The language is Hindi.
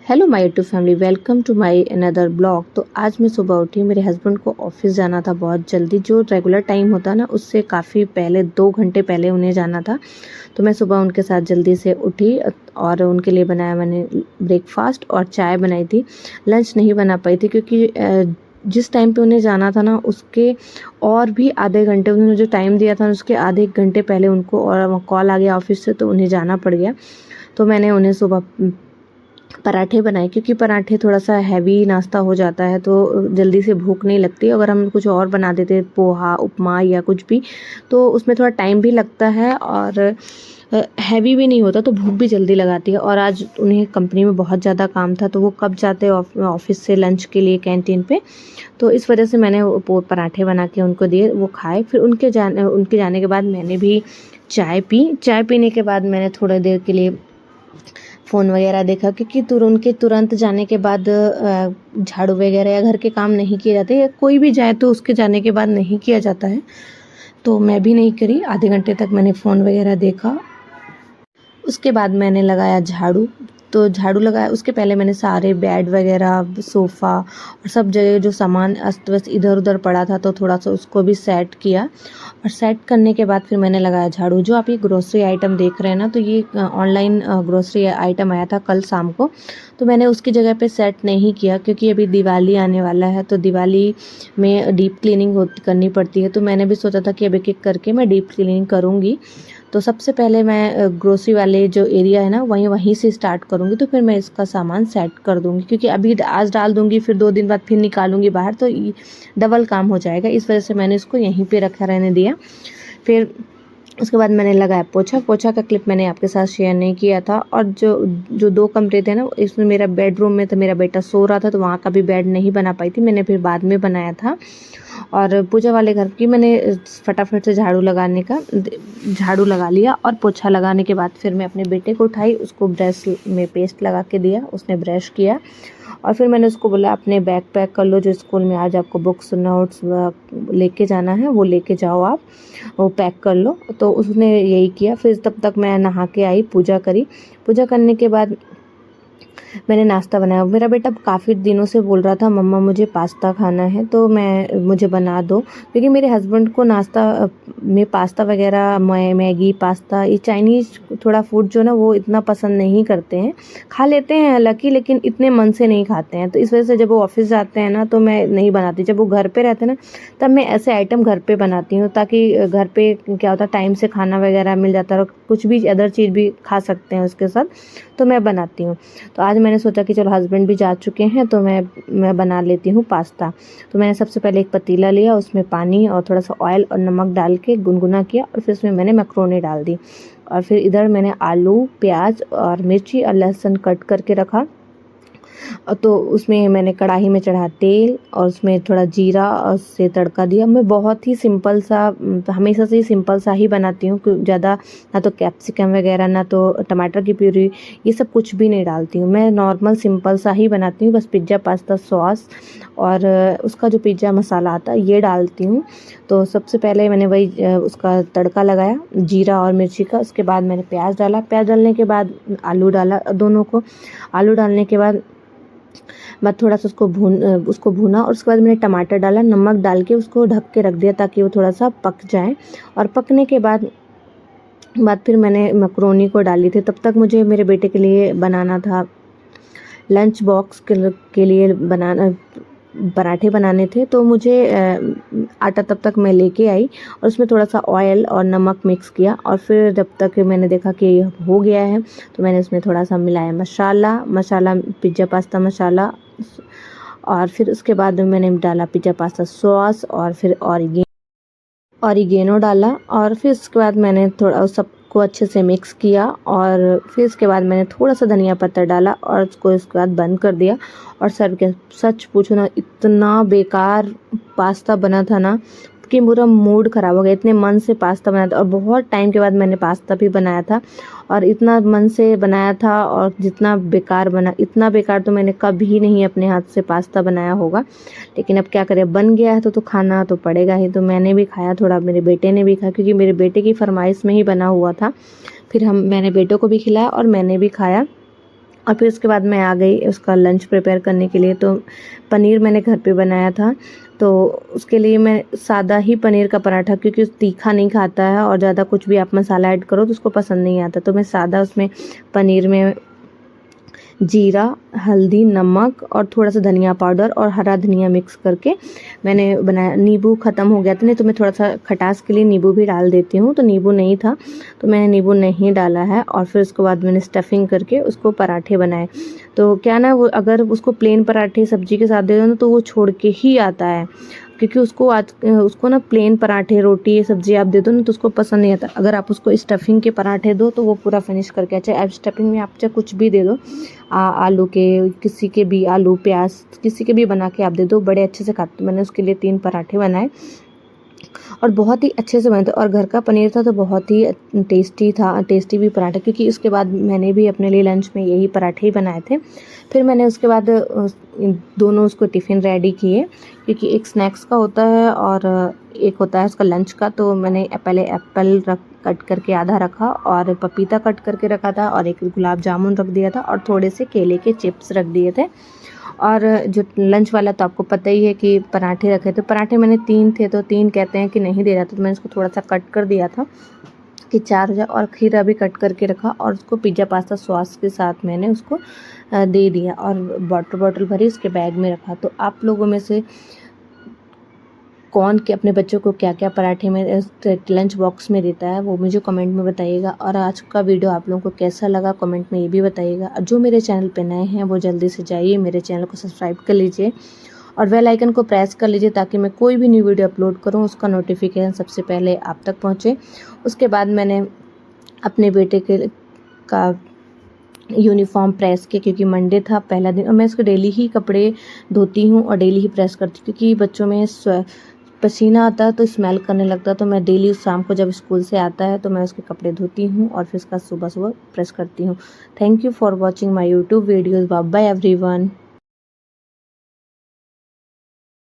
Hello my YouTube family, welcome to my another blog. तो आज मैं सुबह उठी। मेरे हस्बैंड को ऑफिस जाना था बहुत जल्दी, जो रेगुलर टाइम होता है ना उससे काफ़ी पहले 2 घंटे पहले उन्हें जाना था। तो मैं सुबह उनके साथ जल्दी से उठी और उनके लिए बनाया मैंने ब्रेकफास्ट और चाय बनाई थी। लंच नहीं बना पाई थी क्योंकि जिस टाइम पे उन्हें जाना था ना उसके और भी आधे घंटे, उन्होंने जो टाइम दिया था उसके आधे एक घंटे पहले उनको और कॉल आ गया ऑफिस से, तो उन्हें जाना पड़ गया। तो मैंने उन्हें सुबह पराठे बनाए क्योंकि पराठे थोड़ा सा हैवी नाश्ता हो जाता है तो जल्दी से भूख नहीं लगती। अगर हम कुछ और बना देते, पोहा, उपमा या कुछ भी, तो उसमें थोड़ा टाइम भी लगता है और हैवी भी नहीं होता, तो भूख भी जल्दी लगाती है। और आज उन्हें कंपनी में बहुत ज़्यादा काम था, तो वो कब जाते ऑफिस से लंच के लिए कैंटीन पे। तो इस वजह से मैंने वो पराठे बना के उनको दिए, वो खाए। फिर उनके जाने के बाद मैंने भी चाय पी। चाय पीने के बाद मैंने थोड़ी देर के लिए फ़ोन वगैरह देखा क्योंकि उनके तुरंत जाने के बाद झाड़ू वगैरह या घर के काम नहीं किए जाते, या कोई भी जाए तो उसके जाने के बाद नहीं किया जाता है। तो मैं भी नहीं करी, आधे घंटे तक मैंने फ़ोन वगैरह देखा। उसके बाद मैंने लगाया झाड़ू। तो झाड़ू लगाया, उसके पहले मैंने सारे बेड वगैरह, सोफ़ा और सब जगह जो सामान अस्त व्यस्त इधर उधर पड़ा था तो थोड़ा सा उसको भी सेट किया। और सेट करने के बाद फिर मैंने लगाया झाड़ू। जो आप ये ग्रोसरी आइटम देख रहे हैं ना, तो ये ऑनलाइन ग्रोसरी आइटम आया था कल शाम को। तो मैंने उसकी जगह पे सेट नहीं किया क्योंकि अभी दिवाली आने वाला है, तो दिवाली में डीप क्लीनिंग करनी पड़ती है। तो मैंने भी सोचा था कि अब एक एक करके मैं डीप क्लीनिंग करूँगी। तो सबसे पहले मैं ग्रोसरी वाले जो एरिया है ना वहीं से स्टार्ट करूँगी। तो फिर मैं इसका सामान सेट कर दूँगी क्योंकि अभी आज डाल दूँगी, फिर 2 दिन बाद फिर निकालूँगी बाहर, तो डबल काम हो जाएगा। इस वजह से मैंने इसको यहीं पे रखा रहने दिया। फिर उसके बाद मैंने लगाया पोछा। पोछा का क्लिप मैंने आपके साथ शेयर नहीं किया था। और जो 2 कमरे थे ना, इसमें मेरा बेडरूम में तो मेरा बेटा सो रहा था, तो वहाँ का भी बेड नहीं बना पाई थी, मैंने फिर बाद में बनाया था। और पूजा वाले घर की मैंने फटाफट से झाड़ू लगा लिया। और पोछा लगाने के बाद फिर मैं अपने बेटे को उठाई, उसको ब्रश में पेस्ट लगा के दिया, उसने ब्रश किया। और फिर मैंने उसको बोला अपने बैग पैक कर लो, जो स्कूल में आज आपको बुक्स नोट्स लेके जाना है वो लेके जाओ, आप वो पैक कर लो। तो उसने यही किया। फिर तब तक मैं नहा के आई, पूजा करी। पूजा करने के बाद मैंने नाश्ता बनाया। मेरा बेटा काफ़ी दिनों से बोल रहा था मम्मा मुझे पास्ता खाना है, तो मुझे बना दो, क्योंकि मेरे हस्बैंड को नाश्ता में पास्ता वगैरह, मैगी, पास्ता, ये चाइनीज़ थोड़ा फूड जो ना वो इतना पसंद नहीं करते हैं। खा लेते हैं हालांकि, लेकिन इतने मन से नहीं खाते हैं। तो इस वजह से जब वो ऑफिस जाते हैं ना तो मैं नहीं बनाती। जब वो घर पे रहते हैं ना तब मैं ऐसे आइटम घर पे बनाती हूँ, ताकि घर पे क्या होता है टाइम से खाना वगैरह मिल जाता है और कुछ भी अदर चीज़ भी खा सकते हैं उसके साथ, तो मैं बनाती हूँ। तो आज मैंने सोचा कि चलो हस्बैंड भी जा चुके हैं तो मैं बना लेती हूँ पास्ता। तो मैंने सबसे पहले एक पतीला लिया, उसमें पानी और थोड़ा सा ऑयल और नमक डाल के गुनगुना किया, और फिर उसमें मैंने मैक्रोनी डाल दी। और फिर इधर मैंने आलू, प्याज और मिर्ची और लहसुन कट करके रखा। तो उसमें मैंने कढ़ाई में चढ़ा तेल और उसमें थोड़ा जीरा और से तड़का दिया। मैं बहुत ही सिंपल सा, हमेशा से ही सिंपल सा ही बनाती हूँ, ज़्यादा ना तो कैप्सिकम वगैरह ना तो टमाटर की प्यूरी, ये सब कुछ भी नहीं डालती हूँ। मैं नॉर्मल सिंपल सा ही बनाती हूँ, बस पिज़्ज़ा पास्ता सॉस और उसका जो पिज़्ज़ा मसाला आता है ये डालती हूँ। तो सबसे पहले मैंने वही उसका तड़का लगाया जीरा और मिर्ची का। उसके बाद मैंने प्याज डाला, प्याज डालने के बाद आलू डाला दोनों को। आलू डालने के बाद मैं थोड़ा सा उसको भूना, और उसके बाद मैंने टमाटर डाला, नमक डाल के उसको ढक के रख दिया ताकि वो थोड़ा सा पक जाए। और पकने के बाद फिर मैंने मैक्रोनी को डाली थी। तब तक मुझे मेरे बेटे के लिए बनाना था, लंच बॉक्स के लिए पराठे बनाने थे। तो मुझे आटा तब तक मैं लेके आई और उसमें थोड़ा सा ऑयल और नमक मिक्स किया। और फिर जब तक मैंने देखा कि हो गया है तो मैंने उसमें थोड़ा सा मिलाया मसाला पिज़्ज़ा पास्ता मसाला। और फिर उसके बाद मैंने डाला पिज़्ज़ा पास्ता सॉस और फिर ऑरिगेनो डाला। और फिर उसके बाद मैंने थोड़ा सबको अच्छे से मिक्स किया। और फिर उसके बाद मैंने थोड़ा सा धनिया पत्ता डाला और उसके बाद बंद कर दिया और सर्व किया। सच पूछो ना, इतना बेकार पास्ता बना था ना कि पूरा मूड ख़राब हो गया। इतने मन से पास्ता बनाया था और बहुत टाइम के बाद मैंने पास्ता भी बनाया था, और इतना मन से बनाया था, और जितना बेकार बना, इतना बेकार तो मैंने कभी नहीं अपने हाथ से पास्ता बनाया होगा। लेकिन अब क्या करें, बन गया है तो खाना तो पड़ेगा ही। तो मैंने भी खाया, थोड़ा मेरे बेटे ने भी खाया क्योंकि मेरे बेटे की फरमाइश में ही बना हुआ था। फिर मैंने बेटों को भी खिलाया और मैंने भी खाया। और फिर उसके बाद मैं आ गई उसका लंच प्रिपेयर करने के लिए। तो पनीर मैंने घर पे बनाया था, तो उसके लिए मैं सादा ही पनीर का पराठा, क्योंकि तीखा नहीं खाता है और ज़्यादा कुछ भी आप मसाला ऐड करो तो उसको पसंद नहीं आता, तो मैं सादा उसमें पनीर में जीरा, हल्दी, नमक और थोड़ा सा धनिया पाउडर और हरा धनिया मिक्स करके मैंने बनाया। नींबू ख़त्म हो गया था, नहीं तो मैं थोड़ा सा खटास के लिए नींबू भी डाल देती हूँ, तो नींबू नहीं था तो मैंने नींबू नहीं डाला है। और फिर उसके बाद मैंने स्टफिंग करके उसको पराठे बनाए। तो क्या ना, वो अगर उसको प्लेन पराठे सब्जी के साथ दे दो ना तो वो छोड़ के ही आता है, क्योंकि उसको ना प्लेन पराठे, रोटी, ये सब्जी आप दे दो ना तो उसको पसंद नहीं आता। अगर आप उसको स्टफिंग के पराठे दो तो वो पूरा फिनिश करके, चाहे आप स्टफिंग में आप चाहे कुछ भी दे दो, आलू के, किसी के भी, आलू प्याज किसी के भी बना के आप दे दो, बड़े अच्छे से खाते। मैंने उसके लिए 3 पराठे बनाए और बहुत ही अच्छे से बने थे, और घर का पनीर था तो बहुत ही टेस्टी था, टेस्टी भी पराठा, क्योंकि उसके बाद मैंने भी अपने लिए लंच में यही पराठे ही बनाए थे। फिर मैंने उसके बाद दोनों उसको टिफ़िन रेडी किए, क्योंकि एक स्नैक्स का होता है और एक होता है उसका लंच का। तो मैंने पहले एप्पल कट करके आधा रखा, और पपीता कट करके रखा था, और एक गुलाब जामुन रख दिया था, और थोड़े से केले के चिप्स रख दिए थे। और जो लंच वाला तो आपको पता ही है कि पराठे रखे थे। पराठे मैंने 3 थे तो 3 कहते हैं कि नहीं दे रहा था, तो मैंने उसको थोड़ा सा कट कर दिया था कि 4 हो जाए, और खीरा भी कट करके रखा, और उसको पिज़्ज़ा पास्ता सॉस के साथ मैंने उसको दे दिया, और वाटर बॉटल भरी उसके बैग में रखा। तो आप लोगों में से कौन के अपने बच्चों को क्या क्या पराठे में लंच बॉक्स में देता है, वो मुझे कमेंट में बताइएगा। और आज का वीडियो आप लोगों को कैसा लगा कमेंट में ये भी बताइएगा। और जो मेरे चैनल पे नए हैं वो जल्दी से जाइए मेरे चैनल को सब्सक्राइब कर लीजिए और बेल आइकन को प्रेस कर लीजिए, ताकि मैं कोई भी न्यू वीडियो अपलोड करूँ उसका नोटिफिकेशन सबसे पहले आप तक पहुँचे। उसके बाद मैंने अपने बेटे का यूनिफॉर्म प्रेस किया, क्योंकि मंडे था पहला दिन, और मैं उसको डेली ही कपड़े धोती हूँ और डेली ही प्रेस करती हूँ, क्योंकि बच्चों में पसीना आता है तो स्मेल करने लगता है। तो मैं डेली शाम को जब स्कूल से आता है तो मैं उसके कपड़े धोती हूँ और फिर उसका सुबह सुबह प्रेस करती हूँ। Thank you for watching my YouTube videos. Bye bye everyone.